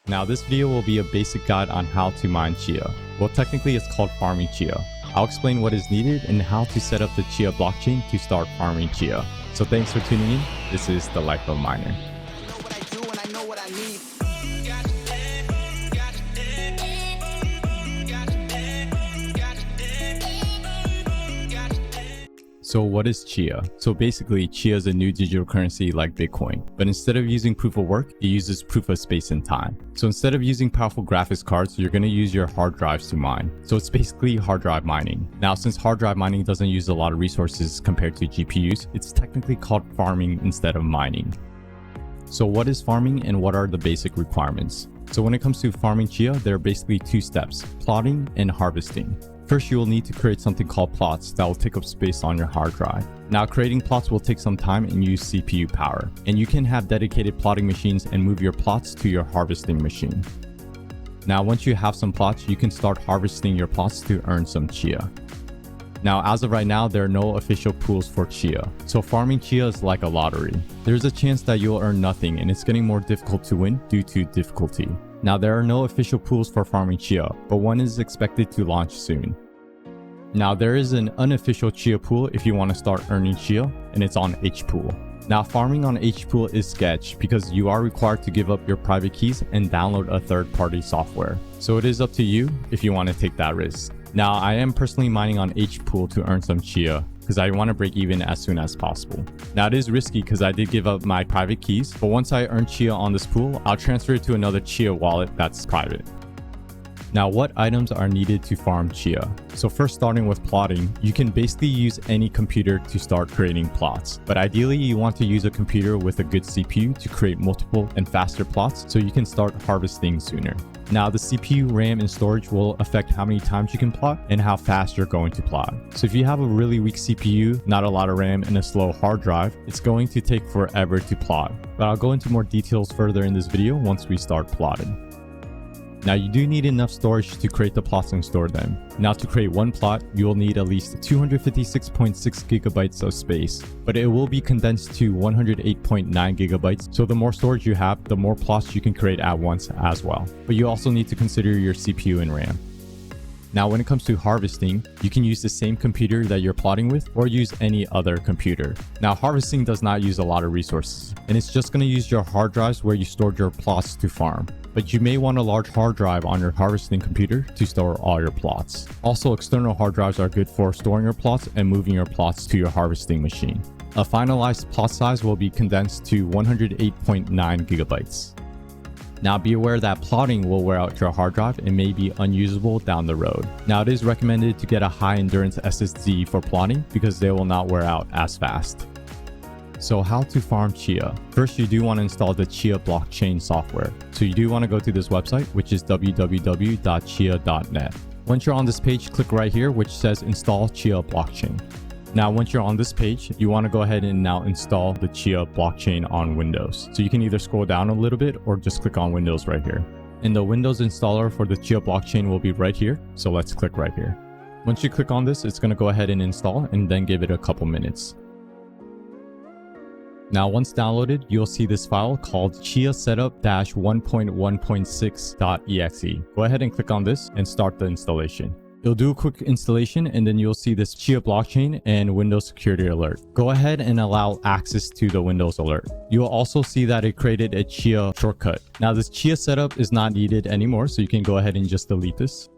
Now this video will be a basic guide on how to mine Chia. Well, technically it's called farming Chia. I'll explain what is needed and how to set up the Chia blockchain to start farming Chia. So thanks for tuning in. This is the Life of Miner. So what is Chia? So basically, Chia is a new digital currency like Bitcoin, but instead of using proof of work, it uses proof of space and time. So instead of using powerful graphics cards, you're going to use your hard drives to mine. So it's basically hard drive mining. Now, since hard drive mining doesn't use a lot of resources compared to GPUs, it's technically called farming instead of mining. So what is farming and what are the basic requirements? So when it comes to farming Chia, there are basically two steps: plotting and harvesting. First, you will need to create something called plots that will take up space on your hard drive. Now, creating plots will take some time and use CPU power, and you can have dedicated plotting machines and move your plots to your harvesting machine. Now, once you have some plots, you can start harvesting your plots to earn some Chia. Now, as of right now, there are no official pools for Chia, so farming Chia is like a lottery. There's a chance that you'll earn nothing, and it's getting more difficult to win due to difficulty. Now, there are no official pools for farming Chia, but one is expected to launch soon. Now, there is an unofficial Chia pool if you want to start earning Chia, and it's on Hpool. Now, farming on Hpool is sketch because you are required to give up your private keys and download a third-party software. So it is up to you if you want to take that risk. Now, I am personally mining on Hpool to earn some Chia because I want to break even as soon as possible. Now, it is risky because I did give up my private keys, but once I earn Chia on this pool, I'll transfer it to another Chia wallet that's private. Now, what items are needed to farm Chia? So first, starting with plotting, you can basically use any computer to start creating plots, but ideally you want to use a computer with a good CPU to create multiple and faster plots so you can start harvesting sooner. Now, the CPU, RAM, and storage will affect how many times you can plot and how fast you're going to plot. So if you have a really weak CPU, not a lot of RAM, and a slow hard drive, it's going to take forever to plot. But I'll go into more details further in this video once we start plotting. Now, you do need enough storage to create the plots and store them. Now, to create one plot, you will need at least 256.6 gigabytes of space, but it will be condensed to 108.9 gigabytes. So the more storage you have, the more plots you can create at once as well. But you also need to consider your CPU and RAM. Now, when it comes to harvesting, you can use the same computer that you're plotting with or use any other computer. Now, harvesting does not use a lot of resources, and it's just going to use your hard drives where you stored your plots to farm. But you may want a large hard drive on your harvesting computer to store all your plots. Also, external hard drives are good for storing your plots and moving your plots to your harvesting machine. A finalized plot size will be condensed to 108.9 gigabytes. Now, be aware that plotting will wear out your hard drive and may be unusable down the road. Now, it is recommended to get a high endurance SSD for plotting because they will not wear out as fast. So how to farm Chia? First, you do want to install the Chia blockchain software. So you do want to go to this website, which is www.chia.net. Once you're on this page, click right here, which says install Chia blockchain. Now, once you're on this page, you want to go ahead and now install the Chia blockchain on Windows. So you can either scroll down a little bit or just click on Windows right here. And the Windows installer for the Chia blockchain will be right here. So let's click right here. Once you click on this, it's going to go ahead and install and then give it a couple minutes. Now, once downloaded, you'll see this file called Chia setup-1.1.6.exe. Go ahead and click on this and start the installation. It'll do a quick installation and then you'll see this Chia blockchain and Windows security alert. Go ahead and allow access to the Windows alert. You'll also see that it created a Chia shortcut. Now, this Chia setup is not needed anymore, so you can go ahead and just delete this.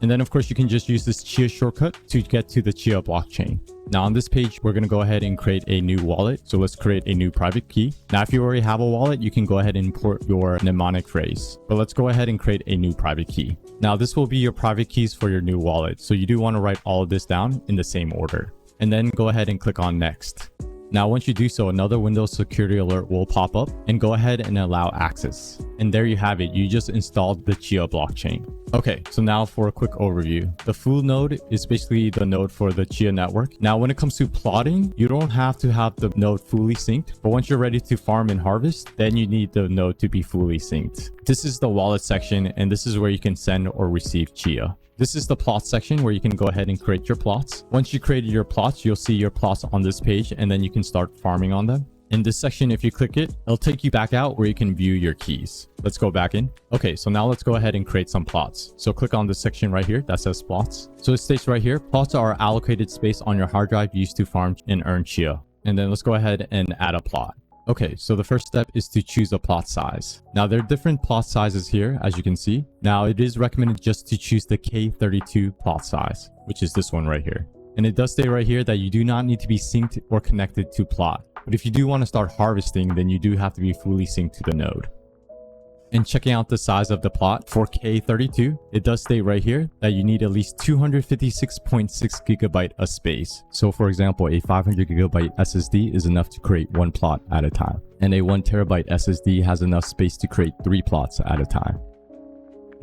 And then, of course, you can just use this Chia shortcut to get to the Chia blockchain. Now, on this page, we're going to go ahead and create a new wallet. So let's create a new private key. Now, if you already have a wallet, you can go ahead and import your mnemonic phrase. But let's go ahead and create a new private key. Now, this will be your private keys for your new wallet. So you do want to write all of this down in the same order. And then go ahead and click on next. Now, once you do so, another Windows security alert will pop up and go ahead and allow access. And there you have it. You just installed the Chia blockchain. Okay, so now for a quick overview. The full node is basically the node for the Chia network. Now, when it comes to plotting, you don't have to have the node fully synced, but once you're ready to farm and harvest, then you need the node to be fully synced. This is the wallet section, and this is where you can send or receive Chia. This is the plot section where you can go ahead and create your plots. Once you created your plots, you'll see your plots on this page, and then you can start farming on them. In this section, if you click it, it'll take you back out where you can view your keys. Let's go back in. Okay, so now let's go ahead and create some plots. So click on this section right here that says plots. So it states right here, plots are allocated space on your hard drive used to farm and earn Chia. And then let's go ahead and add a plot. Okay, so the first step is to choose a plot size. Now there are different plot sizes here, as you can see. Now it is recommended just to choose the K32 plot size, which is this one right here. And it does say right here that you do not need to be synced or connected to plot. But if you do want to start harvesting, then you do have to be fully synced to the node. And checking out the size of the plot for K32, it does state right here that you need at least 256.6 gigabyte of space. So for example, a 500 gigabyte SSD is enough to create one plot at a time. And a 1 terabyte SSD has enough space to create 3 plots at a time.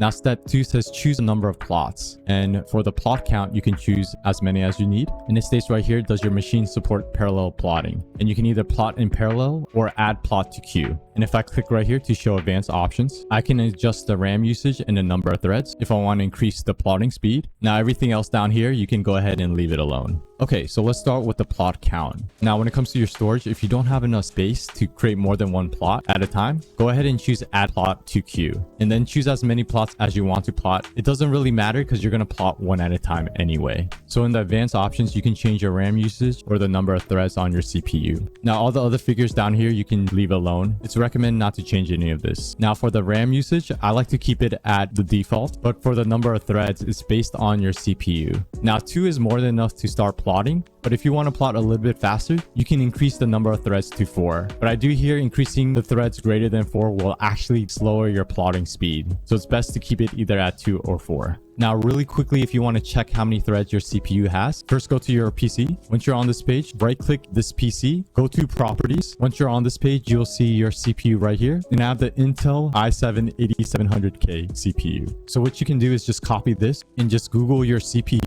Now step 2 says choose a number of plots, and for the plot count you can choose as many as you need, and it states right here, does your machine support parallel plotting? And you can either plot in parallel or add plot to queue. And if I click right here to show advanced options, I can adjust the RAM usage and the number of threads if I want to increase the plotting speed. Now everything else down here you can go ahead and leave it alone. Okay, so let's start with the plot count. Now when it comes to your storage, if you don't have enough space to create more than one plot at a time, go ahead and choose add plot to queue, and then choose as many plots as you want to plot. It doesn't really matter because you're going to plot one at a time anyway. So in the advanced options, you can change your RAM usage or the number of threads on your CPU. Now all the other figures down here you can leave alone. It's recommended not to change any of this. Now for the RAM usage, I like to keep it at the default, but for the number of threads, it's based on your CPU. Now 2 is more than enough to start plotting, but if you want to plot a little bit faster, you can increase the number of threads to 4. But I do hear increasing the threads greater than 4 will actually slower your plotting speed. So it's best to keep it either at 2 or 4. Now really quickly, if you want to check how many threads your CPU has, first go to your PC. Once you're on this page, right click this PC, go to properties. Once you're on this page, you'll see your CPU right here, and I have the Intel i7-8700K CPU. So what you can do is just copy this and just Google your CPU,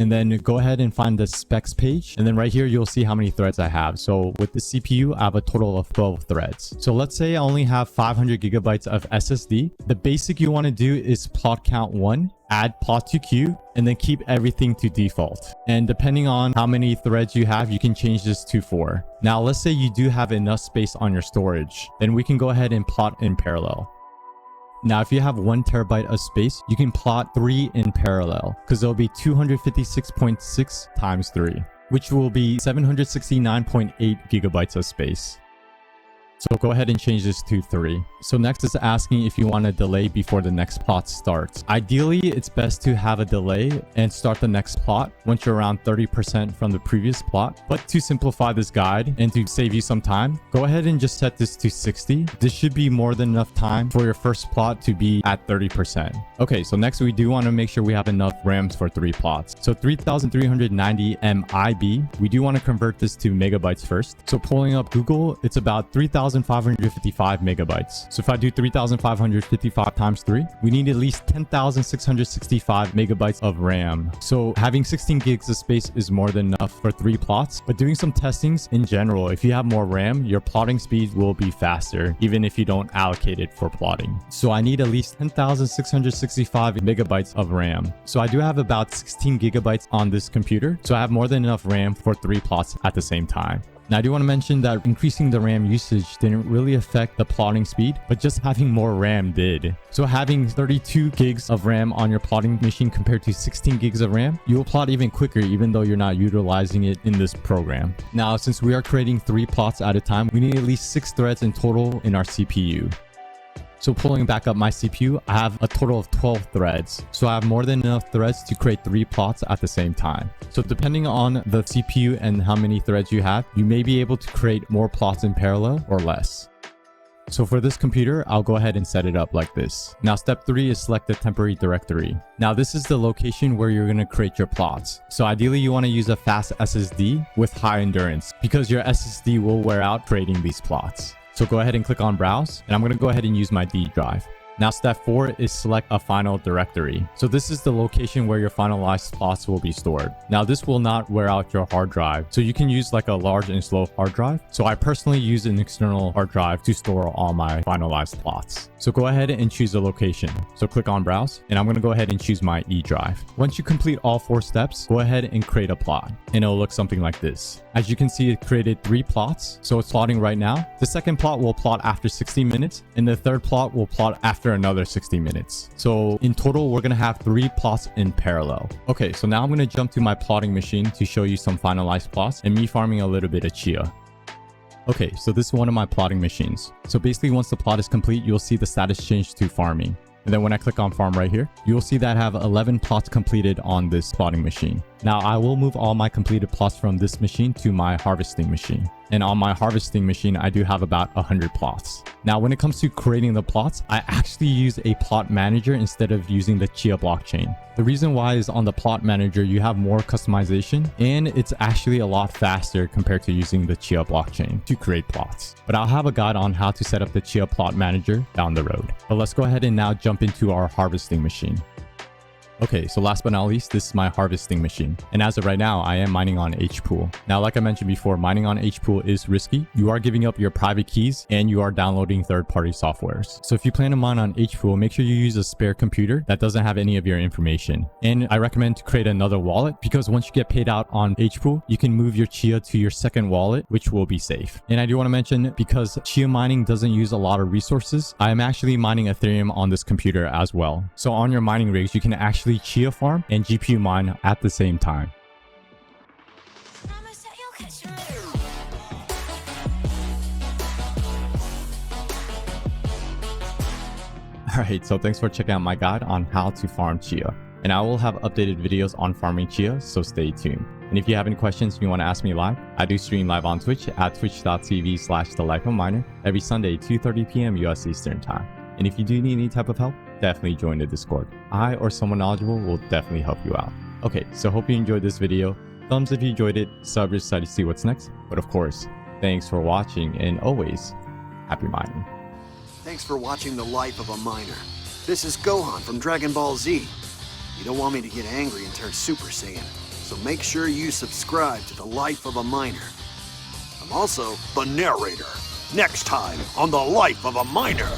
and then go ahead and find the specs page, and then right here you'll see how many threads I have. So with the CPU, I have a total of 12 threads. So let's say I only have 500 gigabytes of SSD. The basic you want to do is plot count 1, add plot to queue, and then keep everything to default. And depending on how many threads you have, you can change this to 4. Now let's say you do have enough space on your storage, then we can go ahead and plot in parallel. Now, if you have 1 terabyte of space, you can plot 3 in parallel, because there'll be 256.6 times 3, which will be 769.8 gigabytes of space. So go ahead and change this to 3. So next is asking if you want a delay before the next plot starts. Ideally, it's best to have a delay and start the next plot once you're around 30% from the previous plot. But to simplify this guide and to save you some time, go ahead and just set this to 60. This should be more than enough time for your first plot to be at 30%. Okay, so next we do want to make sure we have enough RAMs for 3 plots. So 3390 MIB, we do want to convert this to megabytes first. So pulling up Google, it's about 3,555 megabytes. So if I do 3,555 times 3, we need at least 10,665 megabytes of RAM. So having 16 gigs of space is more than enough for 3 plots, but doing some testings in general, if you have more RAM, your plotting speed will be faster, even if you don't allocate it for plotting. So I need at least 10,665 megabytes of RAM. So I do have about 16 gigabytes on this computer, so I have more than enough RAM for 3 plots at the same time. Now I do want to mention that increasing the RAM usage didn't really affect the plotting speed, but just having more RAM did. So having 32 gigs of RAM on your plotting machine compared to 16 gigs of RAM, you will plot even quicker even though you're not utilizing it in this program. Now since we are creating 3 plots at a time, we need at least 6 threads in total in our CPU. So pulling back up my CPU, I have a total of 12 threads. So I have more than enough threads to create 3 plots at the same time. So depending on the CPU and how many threads you have, you may be able to create more plots in parallel or less. So for this computer, I'll go ahead and set it up like this. Now step 3 is select the temporary directory. Now this is the location where you're going to create your plots. So ideally you want to use a fast SSD with high endurance because your SSD will wear out creating these plots. So go ahead and click on browse, and I'm going to go ahead and use my D drive. Now step 4 is select a final directory. So this is the location where your finalized plots will be stored. Now this will not wear out your hard drive, so you can use like a large and slow hard drive. So I personally use an external hard drive to store all my finalized plots. So go ahead and choose a location. So click on browse, and I'm going to go ahead and choose my E drive. Once you complete all 4 steps, go ahead and create a plot, and it'll look something like this. As you can see, it created 3 plots, so it's plotting right now. The second plot will plot after 60 minutes, and the third plot will plot after another 60 minutes. So in total, we're going to have 3 plots in parallel. Okay, so now I'm going to jump to my plotting machine to show you some finalized plots and me farming a little bit of chia. Okay, so this is one of my plotting machines. So basically, once the plot is complete, you'll see the status change to farming. And then when I click on farm right here, you'll see that I have 11 plots completed on this plotting machine. Now I will move all my completed plots from this machine to my harvesting machine. And on my harvesting machine, I do have about 100 plots. Now, when it comes to creating the plots, I actually use a plot manager instead of using the Chia blockchain. The reason why is on the plot manager, you have more customization and it's actually a lot faster compared to using the Chia blockchain to create plots. But I'll have a guide on how to set up the Chia plot manager down the road. But let's go ahead and now jump into our harvesting machine. Okay, so last but not least, this is my harvesting machine. And as of right now, I am mining on Hpool. Now, like I mentioned before, mining on Hpool is risky. You are giving up your private keys and you are downloading third-party softwares. So if you plan to mine on Hpool, make sure you use a spare computer that doesn't have any of your information. And I recommend to create another wallet because once you get paid out on Hpool, you can move your Chia to your second wallet, which will be safe. And I do want to mention, because Chia mining doesn't use a lot of resources, I am actually mining Ethereum on this computer as well. So on your mining rigs, you can actually Chia farm and GPU mine at the same time. Alright, so thanks for checking out my guide on how to farm Chia. And I will have updated videos on farming Chia, so stay tuned. And if you have any questions you want to ask me live, I do stream live on Twitch at twitch.tv/thelifeofminer every Sunday 2:30 p.m. US Eastern Time. And if you do need any type of help, definitely join the Discord. I or someone knowledgeable will definitely help you out. Okay, so hope you enjoyed this video. Thumbs if you enjoyed it, sub if you to see what's next. But of course, thanks for watching and always, happy mining. Thanks for watching The Life of a Miner. This is Gohan from Dragon Ball Z. You don't want me to get angry and turn Super Saiyan, so make sure you subscribe to The Life of a Miner. I'm also the narrator. Next time on The Life of a Miner.